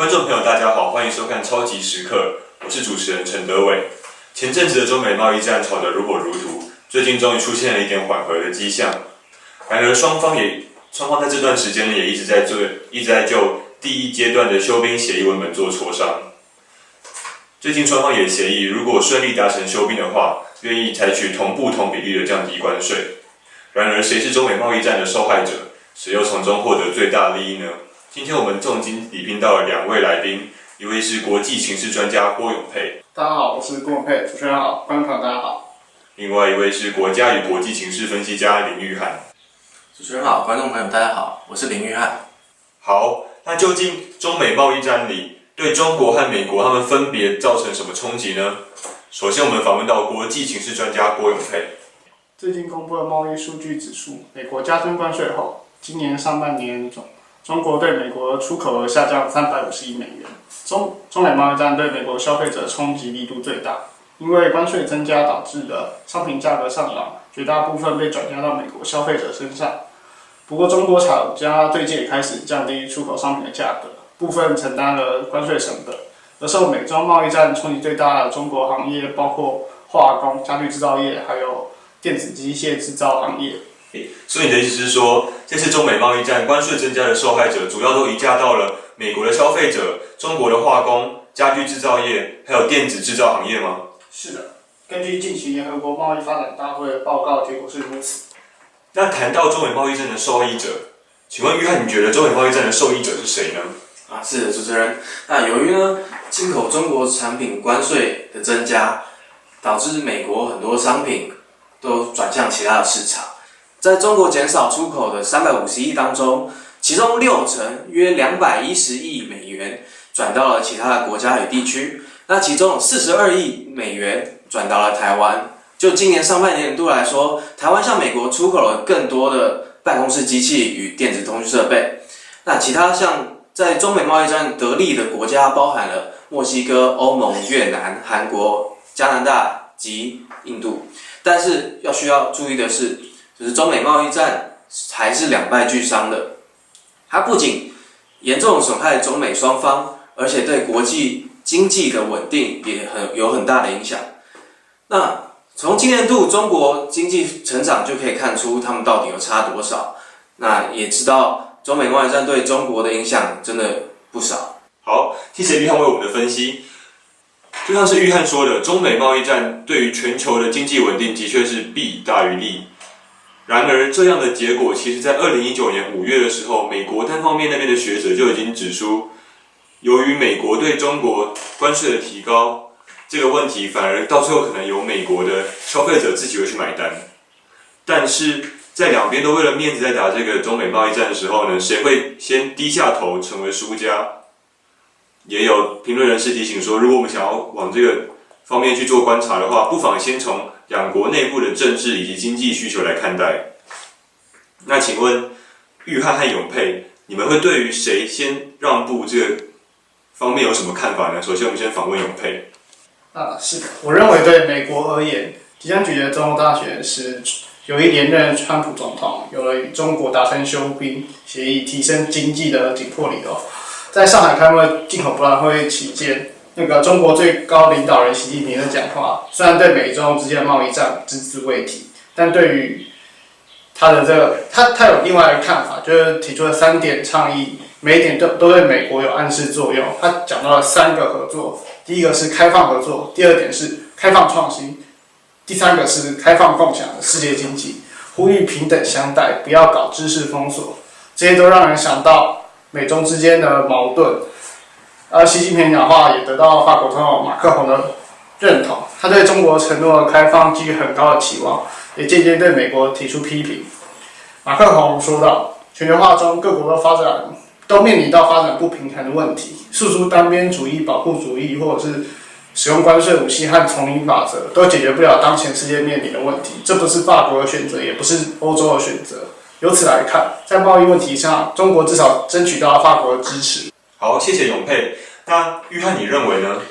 观众朋友，大家好，欢迎收看超级时刻，我是主持人陈德伟。前阵子的中美贸易战吵得如火如荼，最近终于出现了一点缓和的迹象。然而，双方在这段时间也一直在就第一阶段的休兵协议文本做磋商。最近双方也协议，如果顺利达成休兵的话，愿意采取同步同比例的降低关税。然而，谁是中美贸易战的受害者？谁又从中获得最大利益呢？今天我们重金礼聘到了两位来宾，一位是国际情势专家郭永佩，大家好，我是郭永佩，主持人好，观众朋友大家好。另外一位是国家与国际情势分析家林玉汉。主持人好，观众朋友大家好，我是林玉汉。好，那究竟中美贸易战里对中国和美国他们分别造成什么冲击呢？首先，我们访问到国际情势专家郭永佩。最近公布的贸易数据指出，美国加征关税后，今年上半年中国对美国出口额下降350亿美元。中美贸易战对美国消费者冲击力度最大，因为关税增加导致的商品价格上涨，绝大部分被转嫁到美国消费者身上。不过，中国厂家最近也开始降低出口商品的价格，部分承担了关税成本。而受美中贸易战冲击最大的中国行业包括化工、家具制造业，还有电子机械制造行业。所以你的意思是说，这次中美贸易战关税增加的受害者，主要都移嫁到了美国的消费者、中国的化工、家具制造业，还有电子制造行业吗？是的，根据近期联合国贸易发展大会的报告，结果是如此。那谈到中美贸易战的受益者，请问约翰，你觉得中美贸易战的受益者是谁呢？是的，主持人。那由于呢进口中国产品关税的增加，导致美国很多商品都转向其他的市场。在中国减少出口的350亿当中，其中60%约210亿美元转到了其他的国家与地区，那其中有42亿美元转到了台湾。就今年上半年度来说，台湾向美国出口了更多的办公室机器与电子通讯设备。那其他像在中美贸易战得利的国家包含了墨西哥、欧盟、越南、韩国、加拿大及印度。但是需要注意的是，就是中美贸易战还是两败俱伤的。它不仅严重损害中美双方，而且对国际经济的稳定也有很大的影响。那从今年度中国经济成长就可以看出他们到底有差多少。那也知道中美贸易战对中国的影响真的不少。好，谢谢玉汉为我们的分析。就像是玉汉说的，中美贸易战对于全球的经济稳定的确是弊大于利。然而，这样的结果其实在2019年5月的时候，美国单方面那边的学者就已经指出，由于美国对中国关税的提高，这个问题反而到最后可能由美国的消费者自己会去买单。但是在两边都为了面子在打这个中美贸易战的时候呢，谁会先低下头成为输家？也有评论人士提醒说，如果我们想要往这个方面去做观察的话，不妨先从两国内部的政治以及经济需求来看待。那请问玉汉和永佩，你们会对于谁先让步这个方面有什么看法呢？首先，我们先访问永佩。是的，我认为对美国而言，即将举行的总统大选时，有意连任川普总统有了与中国达成休兵协议、提升经济的紧迫理由。在上海开幕进口博览会期间，中国最高领导人习近平的讲话，虽然对美中之间的贸易战只字未提，但对于他的他有另外一个看法，就是提出了3点倡议，每一点都对美国有暗示作用。他讲到了3个合作，第一个是开放合作，第2点是开放创新，第3个是开放共享的世界经济，呼吁平等相待，不要搞知识封锁。这些都让人想到美中之间的矛盾。而习近平讲话也得到法国总统马克宏的认同，他对中国承诺的开放寄予很高的期望，也间接对美国提出批评。马克宏说道，全球化中各国都面临到发展不平衡的问题，诉诸单边主义、保护主义，或者是使用关税武器和丛林法则，都解决不了当前世界面临的问题。这不是法国的选择，也不是欧洲的选择。由此来看，在贸易问题上，中国至少争取到了法国的支持。好，谢谢永佩。那玉汉，你认为呢？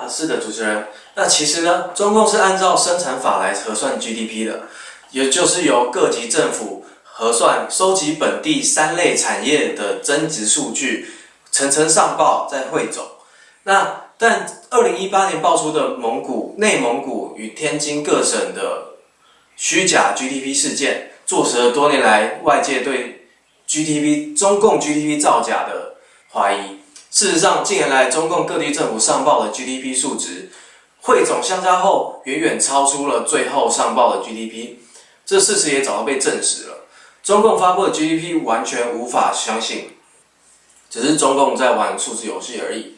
是的，主持人。那其实呢，中共是按照生产法来核算 GDP 的，也就是由各级政府核算、收集本地3类产业的增值数据，层层上报再汇总。但2018年爆出的内蒙古与天津各省的虚假 GDP 事件，坐实了多年来外界对中共 GDP 造假的怀疑。事实上，近年来中共各地政府上报的 GDP 数值，汇总相加后，远远超出了最后上报的 GDP。这事实也早就被证实了。中共发布的 GDP 完全无法相信，只是中共在玩数字游戏而已。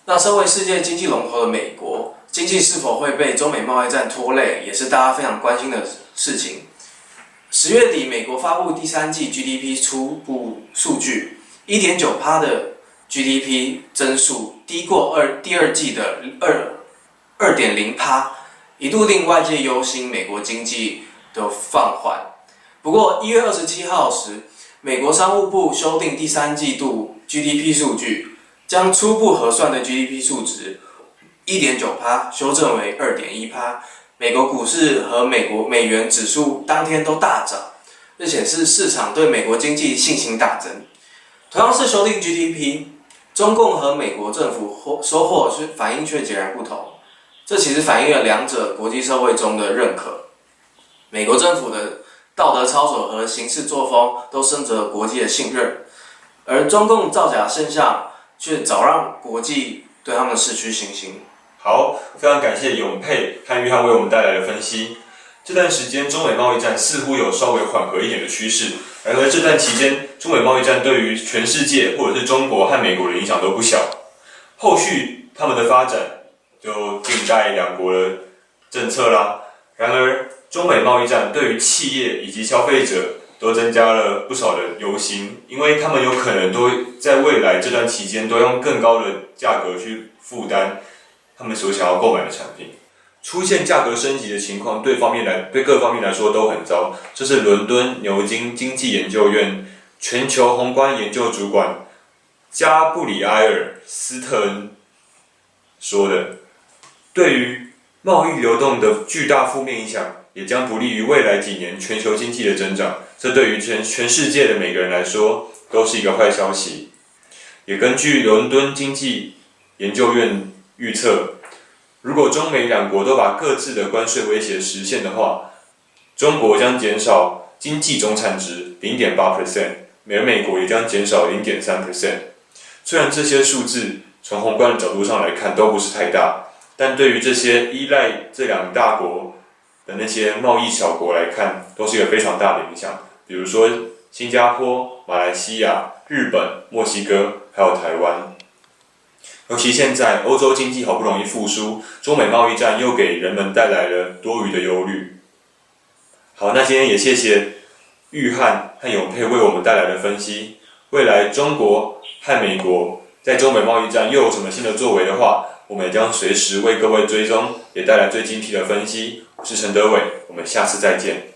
那身为世界经济龙头的美国，经济是否会被中美贸易战拖累，也是大家非常关心的事情。10月底，美国发布第三季 GDP 初步数据 ，1.9% 的 GDP 增速低过第二季的2.0%，一度令外界忧心美国经济的放缓。不过1月27号时，美国商务部修订第三季度 GDP 数据，将初步核算的 GDP 数值 1.9% 修正为 2.1%。美国股市和美元指数当天都大涨，这显示市场对美国经济信心大增。同样是修订 GDP， 中共和美国政府收获反应却截然不同。这其实反映了两者国际社会中的认可。美国政府的道德操守和行事作风都深得国际的信任，而中共造假现象却早让国际对他们失去信心。好，非常感谢永佩和约翰为我们带来的分析。这段时间中美贸易战似乎有稍微缓和一点的趋势，然而这段期间中美贸易战对于全世界或者是中国和美国的影响都不小。后续他们的发展就静待两国的政策啦。然而中美贸易战对于企业以及消费者都增加了不少的忧心，因为他们有可能都在未来这段期间都用更高的价格去负担他们所想要购买的产品。出现价格升级的情况，对各方面来说都很糟。这是伦敦牛津经济研究院全球宏观研究主管加布里埃尔·斯特恩说的。对于贸易流动的巨大负面影响，也将不利于未来几年全球经济的增长。这对于全世界的每个人来说，都是一个坏消息。也根据伦敦经济研究院预测，如果中美两国都把各自的关税威胁实现的话，中国将减少经济总产值 0.8%， 而美国也将减少 0.3%。虽然这些数字从宏观的角度上来看都不是太大，但对于这些依赖这两大国的那些贸易小国来看，都是一个非常大的影响。比如说新加坡、马来西亚、日本、墨西哥，还有台湾。尤其现在欧洲经济好不容易复苏，中美贸易战又给人们带来了多余的忧虑。好，那今天也谢谢玉翰和永佩为我们带来的分析。未来中国和美国在中美贸易战又有什么新的作为的话，我们也将随时为各位追踪，也带来最精辟的分析。我是陈德伟，我们下次再见。